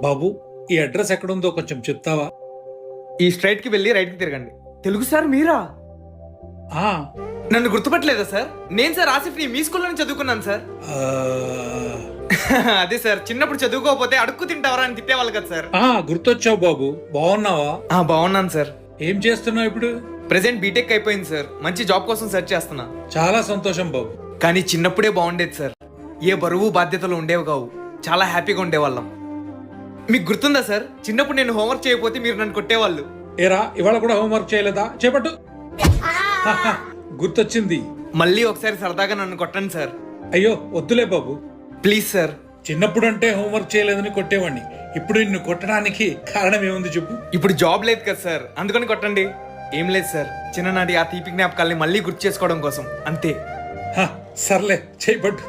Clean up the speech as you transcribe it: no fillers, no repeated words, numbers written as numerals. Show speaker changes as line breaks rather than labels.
బాబు, ఈ అడ్రస్ ఎక్కడుందో కొంచెం చెప్తావా?
ఈ స్ట్రైట్ కి వెళ్ళి రైట్ కి తిరగండి. తెలుగు సార్ మీరా?
ఆ,
నన్ను గుర్తుపట్టలేదా సార్? నేను సార్ ఆసిఫ్ని మీ స్కూల్లోనే చదువుకున్నాను సార్.
ఆ,
అదే సార్, చిన్నప్పుడు చదువుకోకపోతే అడుక్కు తింటావరా అని తిట్టేవాళ్ళు కదా సార్.
గుర్తొచ్చావు బాబు. బాగున్నావా?
బాగున్నాను సార్.
ఏం చేస్తున్నావు ఇప్పుడు?
ప్రెసెంట్ బీటెక్ అయిపోయింది సార్. మంచి జాబ్ కోసం సెర్చ్ చేస్తున్నా.
చాలా సంతోషం బాబు.
కానీ చిన్నప్పుడే బాగుండేది సార్. ఏ బరువు బాధ్యతలు ఉండేవి కావు. చాలా హ్యాపీగా ఉండేవాళ్ళం. మీకు గుర్తుందా సార్, చిన్నప్పుడు నేను హోంవర్క్ చేయకపోతే మీరు నన్ను కొట్టేవాళ్ళు.
ఏరా, ఇవాళ కూడా హోంవర్క్ చేయలేదా? చేపట్టు. గుర్తొచ్చింది.
మళ్ళీ ఒకసారి సరదాగా నన్ను కొట్టండి సార్.
అయ్యో వద్దులే బాబు.
Please sir.
చిన్నప్పుడు అంటే హోంవర్క్ చేయలేదని కొట్టేవాడిని. ఇప్పుడు నిన్ను కొట్టడానికి కారణం ఏముంది చెప్పు?
ఇప్పుడు జాబ్ లేదు కదా సార్, అందుకని కొట్టండి. ఏం లేదు సార్, చిన్ననాటి ఆ తీపి జ్ఞాపకాల్ని మళ్ళీ గుర్తు చేసుకోవడం కోసం అంతే.
సర్లే, చేపట్టు.